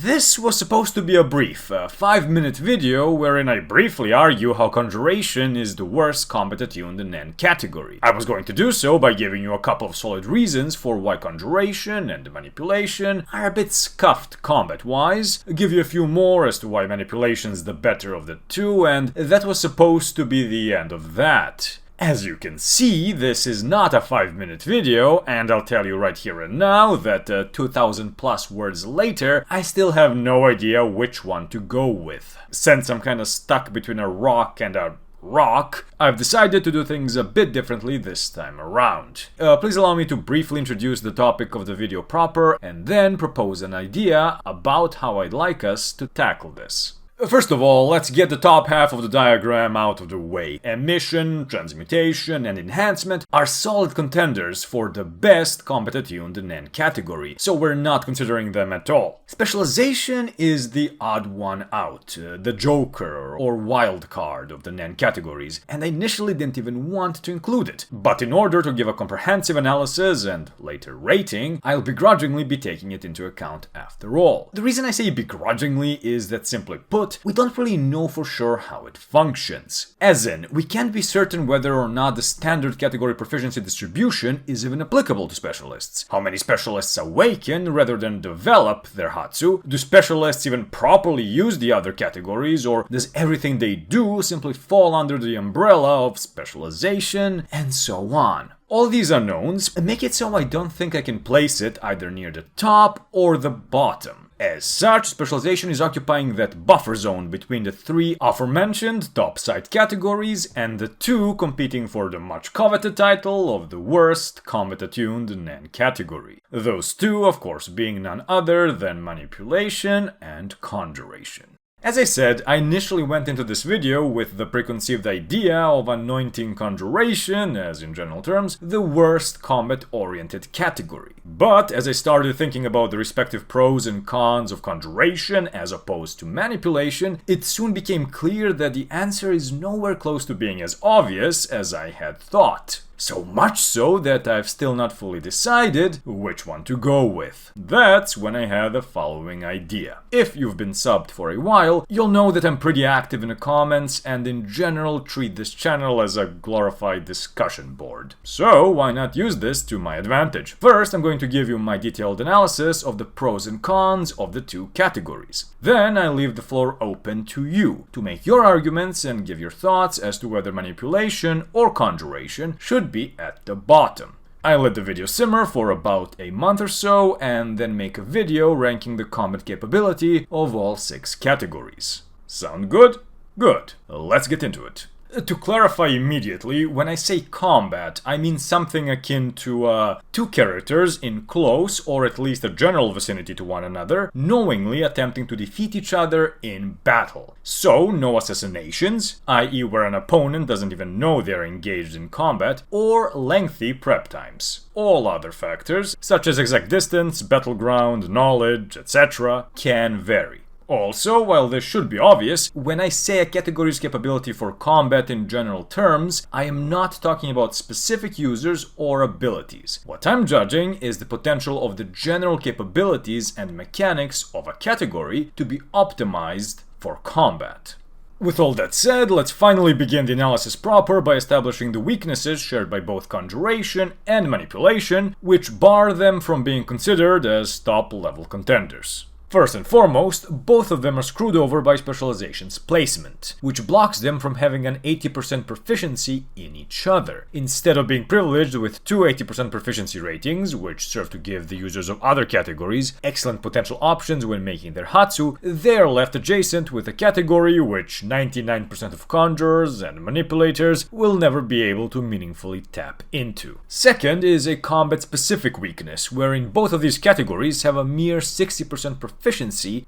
This was supposed to be a brief, 5-minute video wherein I briefly argue how Conjuration is the worst combat-attuned NAND category. I was going to do so by giving you a couple of solid reasons for why Conjuration and Manipulation are a bit scuffed combat-wise, give you a few more as to why Manipulation's the better of the two, and that was supposed to be the end of that. As you can see, this is not a 5-minute video, and I'll tell you right here and now that 2000 plus words later, I still have no idea which one to go with. Since I'm kinda stuck between a rock and a rock, I've decided to do things a bit differently this time around. Please allow me to briefly introduce the topic of the video proper, and then propose an idea about how I'd like us to tackle this. First of all, let's get the top half of the diagram out of the way. Emission, transmutation, and enhancement are solid contenders for the best combat-attuned NAND category, so we're not considering them at all. Specialization is the odd one out, the joker or wild card of the NAND categories, and I initially didn't even want to include it. But in order to give a comprehensive analysis and later rating, I'll begrudgingly be taking it into account after all. The reason I say begrudgingly is that, simply put, we don't really know for sure how it functions. As in, we can't be certain whether or not the standard category proficiency distribution is even applicable to specialists. How many specialists awaken rather than develop their Hatsu? Do specialists even properly use the other categories, or does everything they do simply fall under the umbrella of specialization, and so on? All these unknowns make it so I don't think I can place it either near the top or the bottom. As such, specialization is occupying that buffer zone between the three aforementioned top-side categories and the two competing for the much coveted title of the worst combat-attuned NAND category. Those two, of course, being none other than Manipulation and Conjuration. As I said, I initially went into this video with the preconceived idea of anointing Conjuration, as in general terms, the worst combat-oriented category. But as I started thinking about the respective pros and cons of Conjuration as opposed to Manipulation, it soon became clear that the answer is nowhere close to being as obvious as I had thought. So much so that I've still not fully decided which one to go with. That's when I had the following idea. If you've been subbed for a while, you'll know that I'm pretty active in the comments and in general treat this channel as a glorified discussion board. So why not use this to my advantage? First, I'm going to give you my detailed analysis of the pros and cons of the two categories. Then I leave the floor open to you to make your arguments and give your thoughts as to whether Manipulation or Conjuration should be at the bottom. I let the video simmer for about a month or so and then make a video ranking the combat capability of all 6 categories. Sound good? Good. Let's get into it. To clarify immediately, when I say combat, I mean something akin to two characters in close or at least a general vicinity to one another, knowingly attempting to defeat each other in battle. So, no assassinations, i.e. where an opponent doesn't even know they're engaged in combat, or lengthy prep times. All other factors, such as exact distance, battleground, knowledge, etc., can vary. Also, while this should be obvious, when I say a category's capability for combat in general terms, I am not talking about specific users or abilities. What I'm judging is the potential of the general capabilities and mechanics of a category to be optimized for combat. With all that said, let's finally begin the analysis proper by establishing the weaknesses shared by both Conjuration and Manipulation, which bar them from being considered as top-level contenders. First and foremost, both of them are screwed over by Specialization's placement, which blocks them from having an 80% proficiency in each other. Instead of being privileged with two 80% proficiency ratings, which serve to give the users of other categories excellent potential options when making their Hatsu, they are left adjacent with a category which 99% of conjurers and manipulators will never be able to meaningfully tap into. Second is a combat-specific weakness, wherein both of these categories have a mere 60% proficiency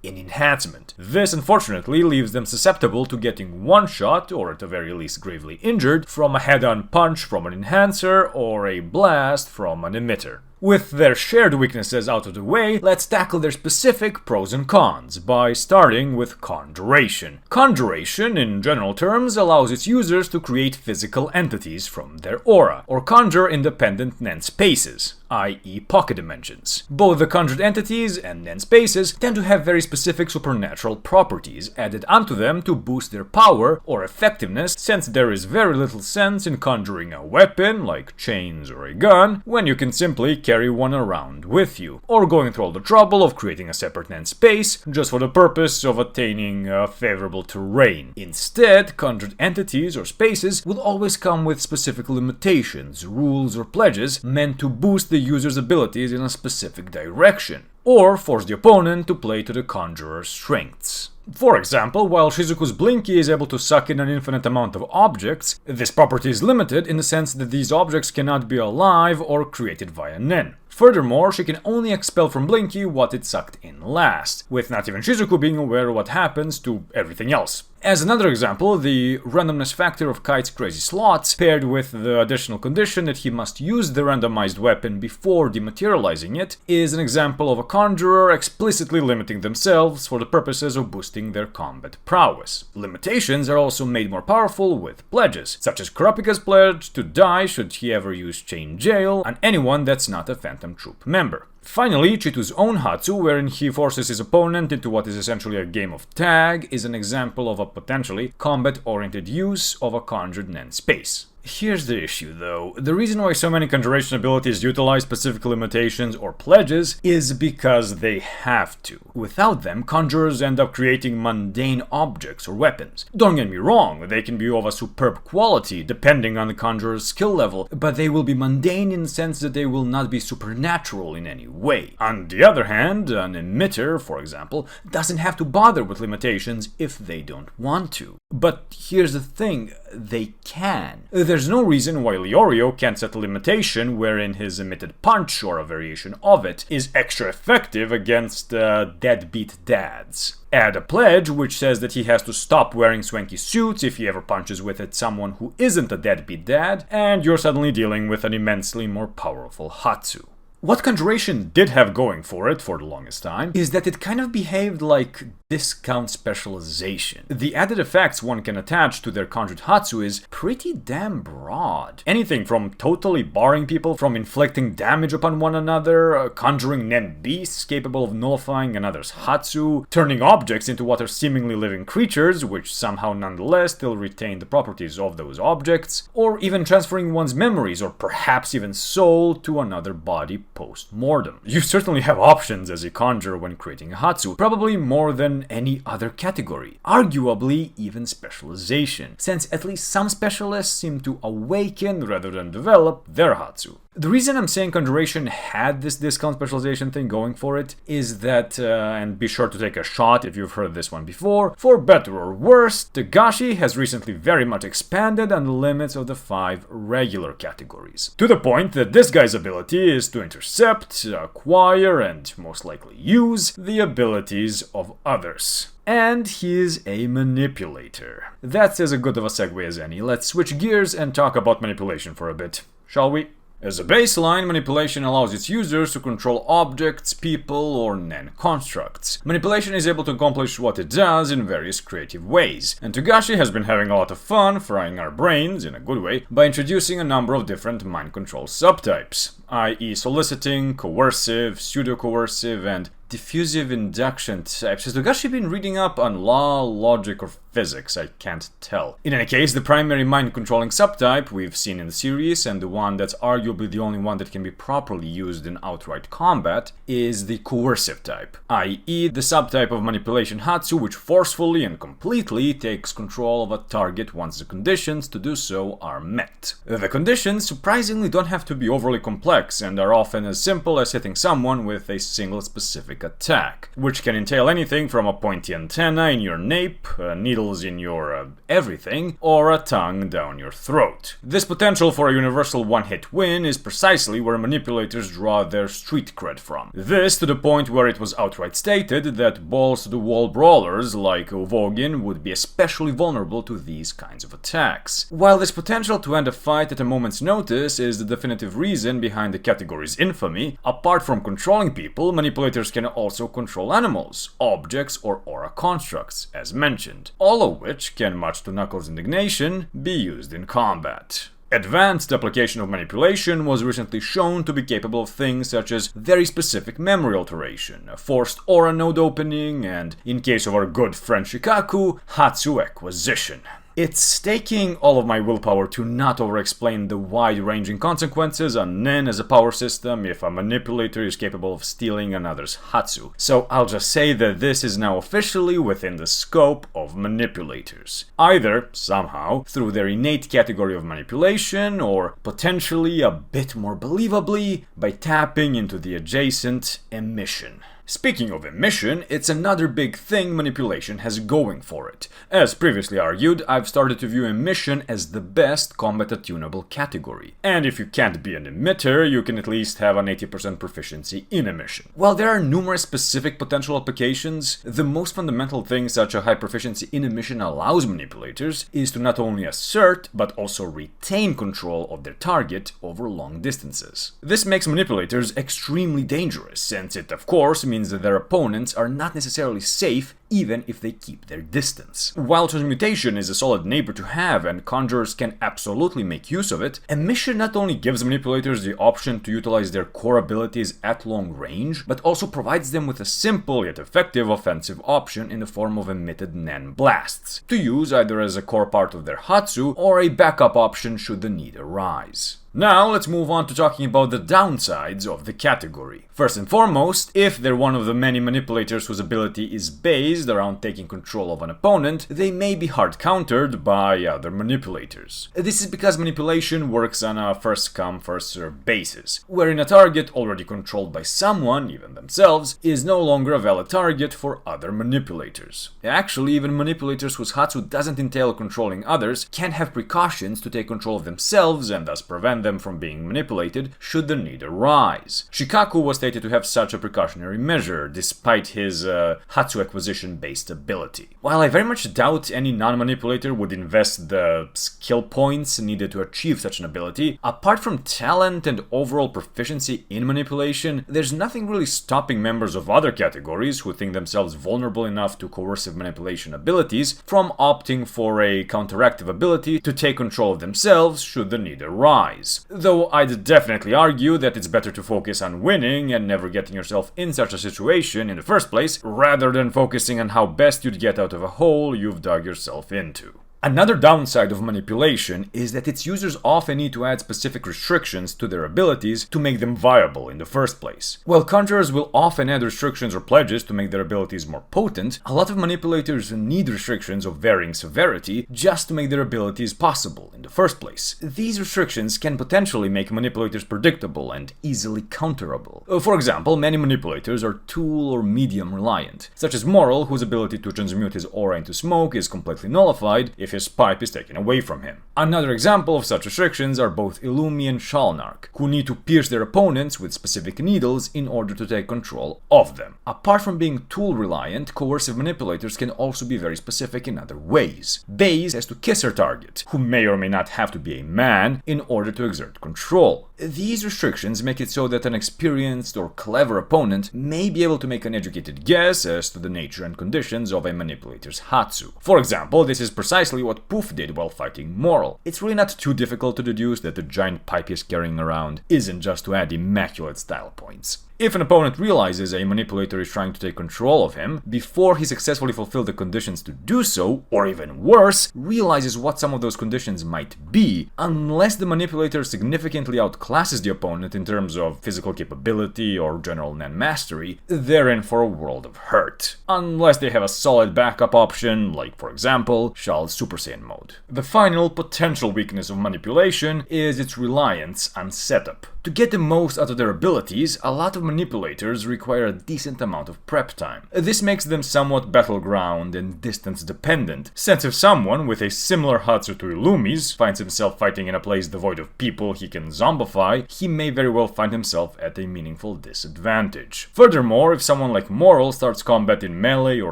in enhancement. This unfortunately leaves them susceptible to getting one shot, or at the very least gravely injured, from a head-on punch from an enhancer or a blast from an emitter. With their shared weaknesses out of the way, let's tackle their specific pros and cons by starting with Conjuration. Conjuration, in general terms, allows its users to create physical entities from their aura, or conjure independent Nen spaces, i.e. pocket dimensions. Both the conjured entities and Nen spaces tend to have very specific supernatural properties added onto them to boost their power or effectiveness, since there is very little sense in conjuring a weapon, like chains or a gun, when you can simply carry one around with you, or going through all the trouble of creating a separate Nen space just for the purpose of attaining favorable terrain. Instead, conjured entities or spaces will always come with specific limitations, rules, or pledges meant to boost the user's abilities in a specific direction, or force the opponent to play to the conjurer's strengths. For example, while Shizuku's Blinky is able to suck in an infinite amount of objects, this property is limited in the sense that these objects cannot be alive or created via Nen. Furthermore, she can only expel from Blinky what it sucked in last, with not even Shizuku being aware of what happens to everything else. As another example, the randomness factor of Kite's crazy slots, paired with the additional condition that he must use the randomized weapon before dematerializing it, is an example of a conjurer explicitly limiting themselves for the purposes of boosting their combat prowess. Limitations are also made more powerful with pledges, such as Kurapika's pledge to die should he ever use Chain Jail on anyone that's not a Phantom Troop member. Finally, Chitu's own Hatsu, wherein he forces his opponent into what is essentially a game of tag, is an example of a potentially combat-oriented use of a conjured Nen space. Here's the issue, though. The reason why so many conjuration abilities utilize specific limitations or pledges is because they have to. Without them, conjurers end up creating mundane objects or weapons. Don't get me wrong, they can be of a superb quality depending on the conjurer's skill level, but they will be mundane in the sense that they will not be supernatural in any way. On the other hand, an emitter, for example, doesn't have to bother with limitations if they don't want to. But here's the thing, they can. There's no reason why Leorio can't set a limitation wherein his emitted punch, or a variation of it, is extra effective against deadbeat dads. Add a pledge which says that he has to stop wearing swanky suits if he ever punches with it someone who isn't a deadbeat dad, and you're suddenly dealing with an immensely more powerful Hatsu. What Conjuration did have going for it for the longest time is that it kind of behaved like discount specialization. The added effects one can attach to their conjured Hatsu is pretty damn broad. Anything from totally barring people from inflicting damage upon one another, conjuring Nen beasts capable of nullifying another's Hatsu, turning objects into what are seemingly living creatures, which somehow nonetheless still retain the properties of those objects, or even transferring one's memories or perhaps even soul to another body post-mortem. You certainly have options as a conjurer when creating a Hatsu, probably more than any other category. Arguably even specialization, since at least some specialists seem to awaken rather than develop their Hatsu. The reason I'm saying Conjuration had this discount specialization thing going for it is that, and be sure to take a shot if you've heard this one before, for better or worse, Togashi has recently very much expanded on the limits of the 5 regular categories. To the point that this guy's ability is to intercept, acquire, and most likely use the abilities of others. And he's a manipulator. That's as good of a segue as any. Let's switch gears and talk about manipulation for a bit, shall we? As a baseline, manipulation allows its users to control objects, people, or Nen constructs. Manipulation is able to accomplish what it does in various creative ways, and Togashi has been having a lot of fun frying our brains, in a good way, by introducing a number of different mind control subtypes, i.e. soliciting, coercive, pseudo-coercive, and diffusive induction types. Has Togashi been reading up on law, logic, or physics? I can't tell. In any case, the primary mind-controlling subtype we've seen in the series, and the one that's arguably the only one that can be properly used in outright combat, is the coercive type, i.e. the subtype of manipulation Hatsu which forcefully and completely takes control of a target once the conditions to do so are met. The conditions surprisingly don't have to be overly complex, and are often as simple as hitting someone with a single specific attack, which can entail anything from a pointy antenna in your nape, needles in your everything, or a tongue down your throat. This potential for a universal one-hit win is precisely where manipulators draw their street cred from. This to the point where it was outright stated that balls-to-the-wall brawlers like Uvogin would be especially vulnerable to these kinds of attacks. While this potential to end a fight at a moment's notice is the definitive reason behind behind the category's infamy, apart from controlling people, manipulators can also control animals, objects, or aura constructs, as mentioned, all of which can, much to Knuckles' indignation, be used in combat. Advanced application of manipulation was recently shown to be capable of things such as very specific memory alteration, forced aura node opening, and, in case of our good friend Shikaku, Hatsu acquisition. It's taking all of my willpower to not over-explain the wide-ranging consequences on Nen as a power system if a manipulator is capable of stealing another's Hatsu, so I'll just say that this is now officially within the scope of manipulators. Either, somehow, through their innate category of manipulation, or potentially, a bit more believably, by tapping into the adjacent Emission. Speaking of Emission, it's another big thing manipulation has going for it. As previously argued, I've started to view Emission as the best combat attunable category. And if you can't be an emitter, you can at least have an 80% proficiency in Emission. While there are numerous specific potential applications, the most fundamental thing such a high proficiency in Emission allows manipulators is to not only assert, but also retain control of their target over long distances. This makes manipulators extremely dangerous, since it of course means that their opponents are not necessarily safe even if they keep their distance. While transmutation is a solid neighbor to have and conjurers can absolutely make use of it, Emission not only gives manipulators the option to utilize their core abilities at long range, but also provides them with a simple yet effective offensive option in the form of emitted Nen blasts, to use either as a core part of their Hatsu or a backup option should the need arise. Now let's move on to talking about the downsides of the category. First and foremost, if they're one of the many manipulators whose ability is based around taking control of an opponent, they may be hard countered by other manipulators. This is because manipulation works on a first-come, first-served basis, wherein a target already controlled by someone, even themselves, is no longer a valid target for other manipulators. Actually, even manipulators whose Hatsu doesn't entail controlling others can have precautions to take control of themselves and thus prevent them from being manipulated should the need arise. Shikaku was stated to have such a precautionary measure, despite his Hatsu acquisition-based ability. While I very much doubt any non-manipulator would invest the skill points needed to achieve such an ability, apart from talent and overall proficiency in manipulation, there's nothing really stopping members of other categories who think themselves vulnerable enough to coercive manipulation abilities from opting for a counteractive ability to take control of themselves should the need arise. Though I'd definitely argue that it's better to focus on winning and never getting yourself in such a situation in the first place, rather than focusing on how best you'd get out of a hole you've dug yourself into. Another downside of manipulation is that its users often need to add specific restrictions to their abilities to make them viable in the first place. While conjurers will often add restrictions or pledges to make their abilities more potent, a lot of manipulators need restrictions of varying severity just to make their abilities possible in the first place. These restrictions can potentially make manipulators predictable and easily counterable. For example, many manipulators are tool or medium reliant, such as Moral, whose ability to transmute his aura into smoke is completely nullified if his pipe is taken away from him. Another example of such restrictions are both Illumi and Shalnark, who need to pierce their opponents with specific needles in order to take control of them. Apart from being tool-reliant, coercive manipulators can also be very specific in other ways. Baze has to kiss her target, who may or may not have to be a man, in order to exert control. These restrictions make it so that an experienced or clever opponent may be able to make an educated guess as to the nature and conditions of a manipulator's Hatsu. For example, this is precisely what Poof did while fighting Moral. It's really not too difficult to deduce that the giant pipe he's carrying around isn't just to add immaculate style points. If an opponent realizes a manipulator is trying to take control of him, before he successfully fulfills the conditions to do so, or even worse, realizes what some of those conditions might be, unless the manipulator significantly outclasses the opponent in terms of physical capability or general Nen mastery, they're in for a world of hurt. Unless they have a solid backup option, like for example, Shal's Super Saiyan mode. The final potential weakness of manipulation is its reliance on setup. To get the most out of their abilities, a lot of manipulators require a decent amount of prep time. This makes them somewhat battleground and distance dependent, since if someone with a similar Hatsu to Illumi's finds himself fighting in a place devoid of people he can zombify, he may very well find himself at a meaningful disadvantage. Furthermore, if someone like Moral starts combat in melee or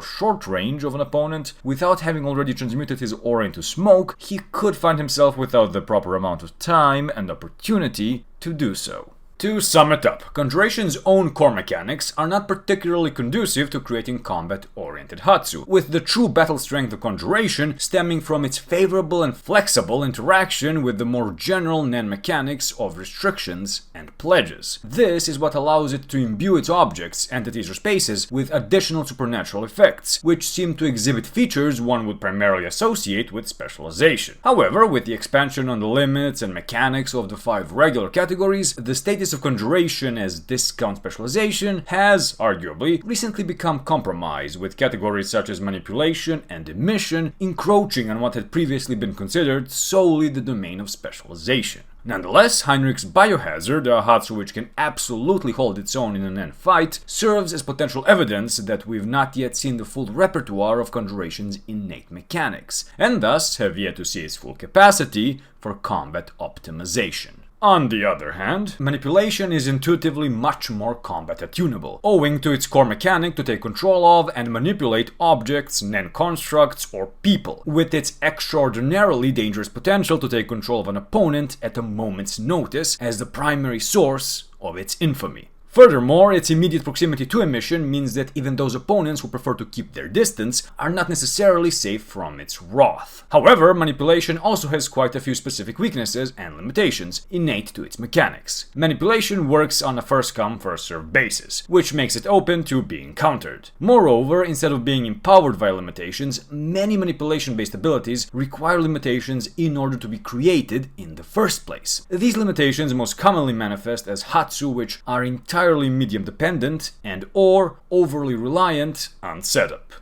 short range of an opponent, without having already transmuted his aura into smoke, he could find himself without the proper amount of time and opportunity to do so. To sum it up, Conjuration's own core mechanics are not particularly conducive to creating combat-oriented Hatsu, with the true battle strength of Conjuration stemming from its favorable and flexible interaction with the more general NAN mechanics of restrictions and pledges. This is what allows it to imbue its objects, entities or spaces with additional supernatural effects, which seem to exhibit features one would primarily associate with specialization. However, with the expansion on the limits and mechanics of the 5 regular categories, the status of Conjuration as discount specialization has, arguably, recently become compromised, with categories such as Manipulation and Emission encroaching on what had previously been considered solely the domain of specialization. Nonetheless, Heinrich's Biohazard, a Hatsu which can absolutely hold its own in an end fight, serves as potential evidence that we've not yet seen the full repertoire of Conjuration's innate mechanics, and thus have yet to see its full capacity for combat optimization. On the other hand, Manipulation is intuitively much more combat attunable, owing to its core mechanic to take control of and manipulate objects, NAN constructs, or people, with its extraordinarily dangerous potential to take control of an opponent at a moment's notice as the primary source of its infamy. Furthermore, its immediate proximity to Emission means that even those opponents who prefer to keep their distance are not necessarily safe from its wrath. However, Manipulation also has quite a few specific weaknesses and limitations innate to its mechanics. Manipulation works on a first-come, first-served basis, which makes it open to being countered. Moreover, instead of being empowered via limitations, many manipulation-based abilities require limitations in order to be created in the first place. These limitations most commonly manifest as Hatsu which are entirely medium dependent and or overly reliant on setup.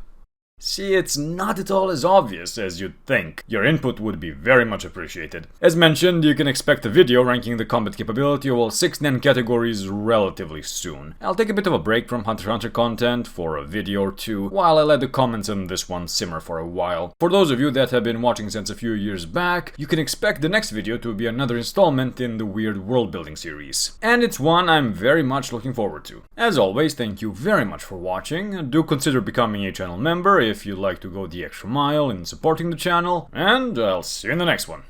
See, it's not at all as obvious as you'd think. Your input would be very much appreciated. As mentioned, you can expect a video ranking the combat capability of all 6 NAN categories relatively soon. I'll take a bit of a break from Hunter x Hunter content for a video or two, while I let the comments on this one simmer for a while. For those of you that have been watching since a few years back, you can expect the next video to be another installment in the weird world building series. And it's one I'm very much looking forward to. As always, thank you very much for watching. Do consider becoming a channel member if you'd like to go the extra mile in supporting the channel, and I'll see you in the next one.